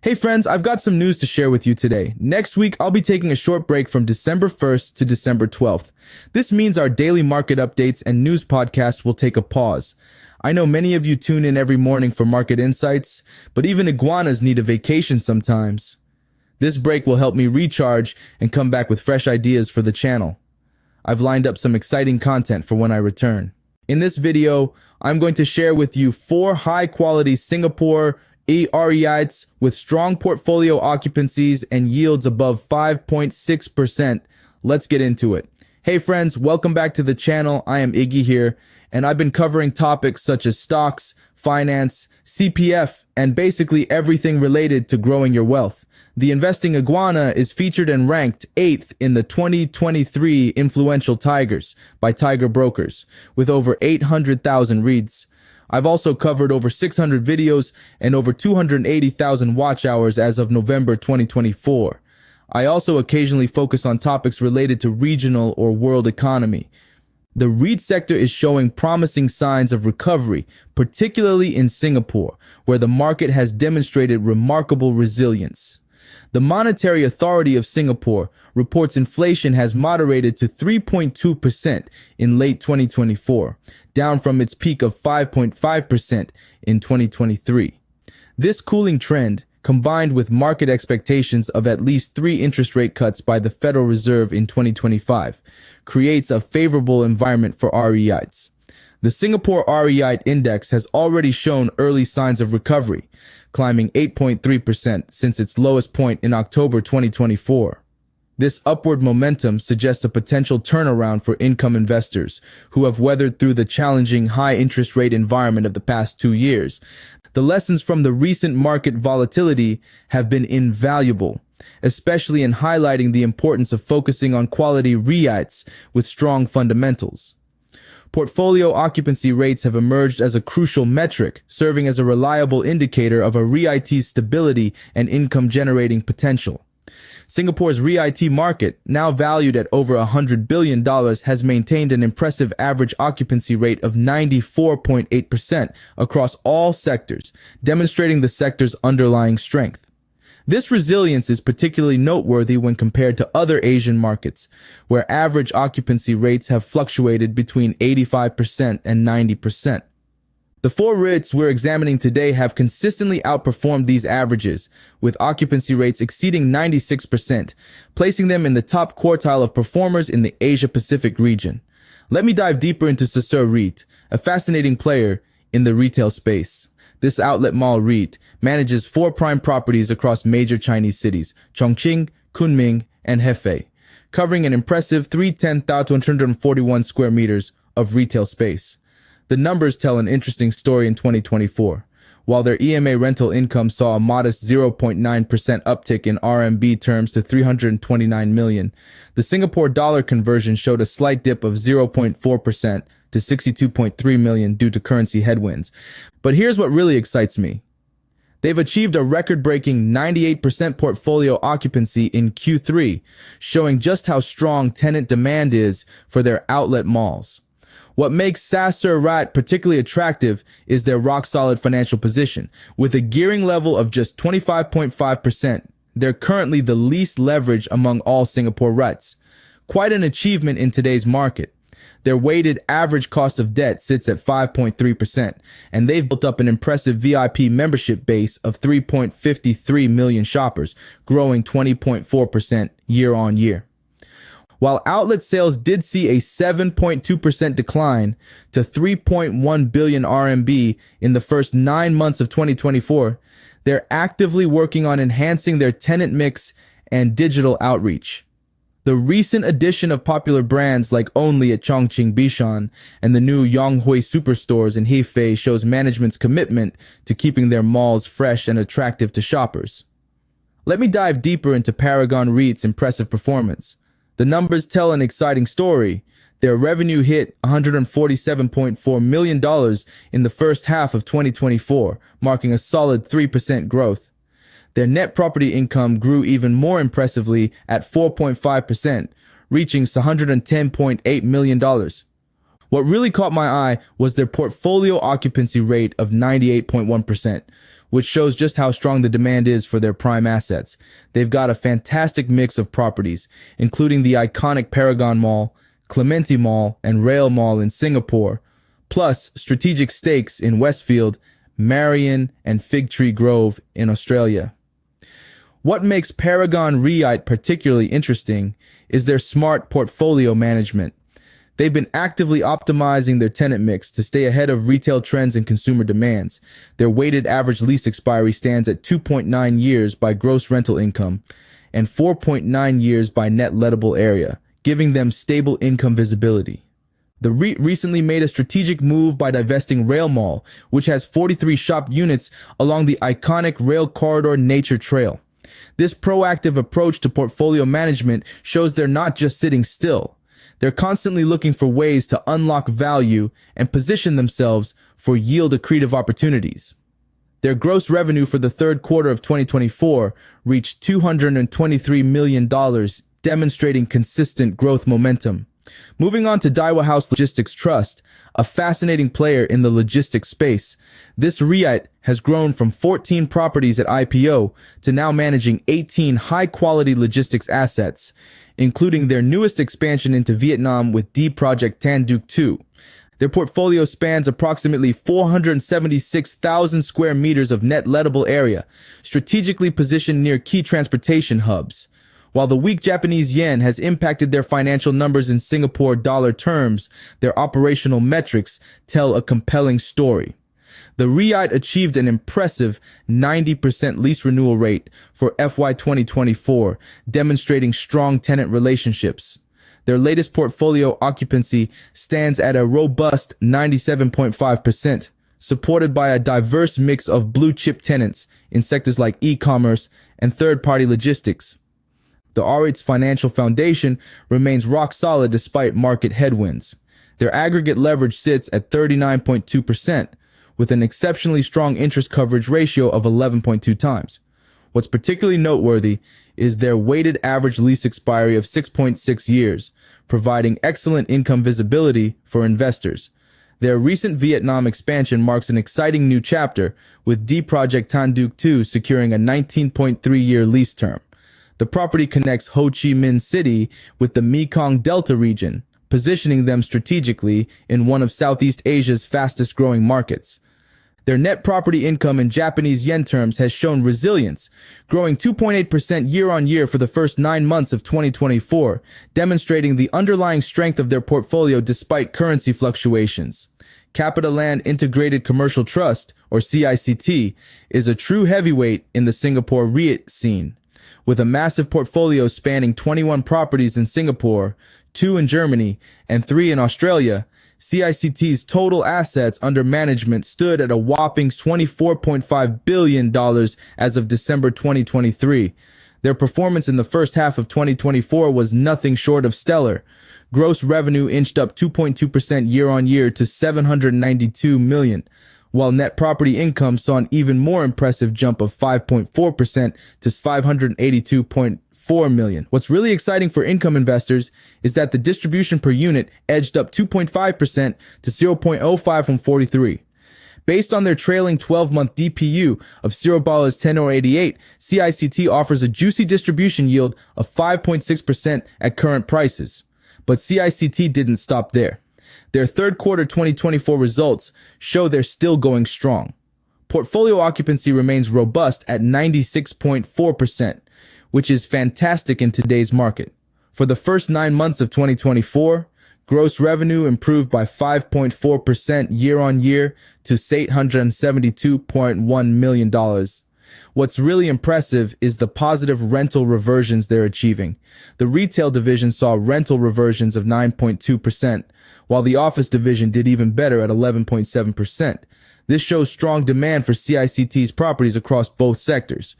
Hey friends, I've got some news to share with you today. Next week, I'll be taking a short break from December 1st to December 12th. This means our daily market updates and news podcasts will take a pause. I know many of you tune in every morning for market insights, but even iguanas need a vacation sometimes. This break will help me recharge and come back with fresh ideas for the channel. I've lined up some exciting content for when I return. In this video, I'm going to share with you 4 high-quality Singapore REITs with strong portfolio occupancies and yields above 5.6%. Let's get into it. Hey friends, welcome back to the channel. I am Iggy here, and I've been covering topics such as stocks, finance, CPF, and basically everything related to growing your wealth. The Investing Iguana is featured and ranked 8th in the 2023 Influential Tigers by Tiger Brokers, with over 800,000 reads. I've also covered over 600 videos and over 280,000 watch hours as of November 2024. I also occasionally focus on topics related to regional or world economy. The REIT sector is showing promising signs of recovery, particularly in Singapore, where the market has demonstrated remarkable resilience. The Monetary Authority of Singapore reports inflation has moderated to 3.2% in late 2024, down from its peak of 5.5% in 2023. This cooling trend, combined with market expectations of at least 3 interest rate cuts by the Federal Reserve in 2025, creates a favorable environment for REITs. The Singapore REIT index has already shown early signs of recovery, climbing 8.3% since its lowest point in October 2024. This upward momentum suggests a potential turnaround for income investors who have weathered through the challenging high interest rate environment of the past 2 years. The lessons from the recent market volatility have been invaluable, especially in highlighting the importance of focusing on quality REITs with strong fundamentals. Portfolio occupancy rates have emerged as a crucial metric, serving as a reliable indicator of a REIT's stability and income-generating potential. Singapore's REIT market, now valued at over $100 billion, has maintained an impressive average occupancy rate of 94.8% across all sectors, demonstrating the sector's underlying strength. This resilience is particularly noteworthy when compared to other Asian markets, where average occupancy rates have fluctuated between 85% and 90%. The 4 REITs we're examining today have consistently outperformed these averages, with occupancy rates exceeding 96%, placing them in the top quartile of performers in the Asia-Pacific region. Let me dive deeper into Sasseur REIT, a fascinating player in the retail space. This outlet mall REIT manages 4 prime properties across major Chinese cities, Chongqing, Kunming, and Hefei, covering an impressive 310,241 square meters of retail space. The numbers tell an interesting story in 2024. While their EMA rental income saw a modest 0.9% uptick in RMB terms to 329 million, the Singapore dollar conversion showed a slight dip of 0.4% to 62.3 million due to currency headwinds. But here's what really excites me. They've achieved a record-breaking 98% portfolio occupancy in Q3, showing just how strong tenant demand is for their outlet malls. What makes Sasseur REIT particularly attractive is their rock-solid financial position. With a gearing level of just 25.5%, they're currently the least leveraged among all Singapore REITs. Quite an achievement in today's market. Their weighted average cost of debt sits at 5.3%, and they've built up an impressive VIP membership base of 3.53 million shoppers, growing 20.4% year on year. While outlet sales did see a 7.2% decline to 3.1 billion RMB in the first 9 months of 2024, they're actively working on enhancing their tenant mix and digital outreach. The recent addition of popular brands like Only at Chongqing Bishan and the new Yonghui superstores in Hefei shows management's commitment to keeping their malls fresh and attractive to shoppers. Let me dive deeper into Paragon REIT's impressive performance. The numbers tell an exciting story. Their revenue hit $147.4 million in the first half of 2024, marking a solid 3% growth. Their net property income grew even more impressively at 4.5%, reaching $110.8 million. What really caught my eye was their portfolio occupancy rate of 98.1%, which shows just how strong the demand is for their prime assets. They've got a fantastic mix of properties, including the iconic Paragon Mall, Clementi Mall, and Rail Mall in Singapore, plus strategic stakes in Westfield, Marion, and Fig Tree Grove in Australia. What makes Paragon REIT particularly interesting is their smart portfolio management. They've been actively optimizing their tenant mix to stay ahead of retail trends and consumer demands. Their weighted average lease expiry stands at 2.9 years by gross rental income and 4.9 years by net lettable area, giving them stable income visibility. The REIT recently made a strategic move by divesting Rail Mall, which has 43 shop units along the iconic rail corridor Nature Trail. This proactive approach to portfolio management shows they're not just sitting still. They're constantly looking for ways to unlock value and position themselves for yield-accretive opportunities. Their gross revenue for the third quarter of 2024 reached $223 million, demonstrating consistent growth momentum. Moving on to Daiwa House Logistics Trust, a fascinating player in the logistics space. This REIT has grown from 14 properties at IPO to now managing 18 high-quality logistics assets, including their newest expansion into Vietnam with D Project Tan Duc 2. Their portfolio spans approximately 476,000 square meters of net lettable area, strategically positioned near key transportation hubs. While the weak Japanese yen has impacted their financial numbers in Singapore dollar terms, their operational metrics tell a compelling story. The REIT achieved an impressive 90% lease renewal rate for FY 2024, demonstrating strong tenant relationships. Their latest portfolio occupancy stands at a robust 97.5%, supported by a diverse mix of blue-chip tenants in sectors like e-commerce and third-party logistics. The REIT's financial foundation remains rock solid despite market headwinds. Their aggregate leverage sits at 39.2%, with an exceptionally strong interest coverage ratio of 11.2 times. What's particularly noteworthy is their weighted average lease expiry of 6.6 years, providing excellent income visibility for investors. Their recent Vietnam expansion marks an exciting new chapter, with D Project Tan Duc 2 securing a 19.3-year lease term. The property connects Ho Chi Minh City with the Mekong Delta region, positioning them strategically in one of Southeast Asia's fastest-growing markets. Their net property income in Japanese yen terms has shown resilience, growing 2.8% year-on-year for the first 9 months of 2024, demonstrating the underlying strength of their portfolio despite currency fluctuations. CapitaLand Integrated Commercial Trust, or CICT, is a true heavyweight in the Singapore REIT scene. With a massive portfolio spanning 21 properties in Singapore, 2 in Germany, and 3 in Australia, CICT's total assets under management stood at a whopping $24.5 billion as of December 2023. Their performance in the first half of 2024 was nothing short of stellar. Gross revenue inched up 2.2% year-on-year to $792 million, while net property income saw an even more impressive jump of 5.4% to $582.4 million. What's really exciting for income investors is that the distribution per unit edged up 2.5% to 0.05 from 43. Based on their trailing 12-month DPU of $0.1088, CICT offers a juicy distribution yield of 5.6% at current prices. But CICT didn't stop there. Their third quarter 2024 results show they're still going strong. Portfolio occupancy remains robust at 96.4%, which is fantastic in today's market. For the first 9 months of 2024, gross revenue improved by 5.4% year-on-year to $872.1 million. What's really impressive is the positive rental reversions they're achieving. The retail division saw rental reversions of 9.2%, while the office division did even better at 11.7%. This shows strong demand for CICT's properties across both sectors.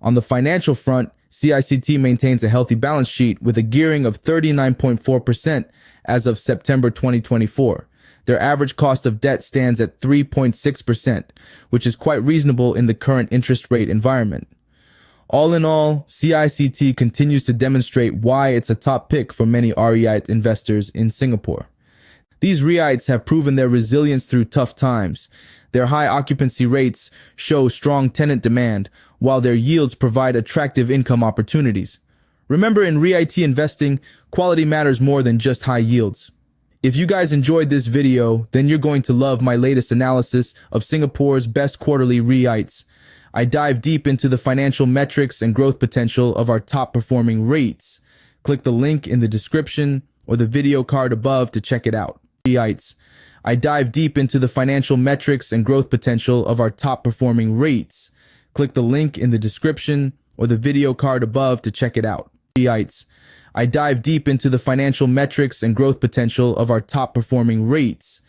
On the financial front, CICT maintains a healthy balance sheet with a gearing of 39.4% as of September 2024. Their average cost of debt stands at 3.6%, which is quite reasonable in the current interest rate environment. All in all, CICT continues to demonstrate why it's a top pick for many REIT investors in Singapore. These REITs have proven their resilience through tough times. Their high occupancy rates show strong tenant demand, while their yields provide attractive income opportunities. Remember, in REIT investing, quality matters more than just high yields. If you guys enjoyed this video, then you're going to love my latest analysis of Singapore's best quarterly REITs. I dive deep into the financial metrics and growth potential of our top-performing REITs. Click the link in the description or the video card above to check it out. REITs. I dive deep into the financial metrics and growth potential of our top-performing REITs. Click the link in the description or the video card above to check it out. REITs. I dive deep into the financial metrics and growth potential of our top-performing REITs.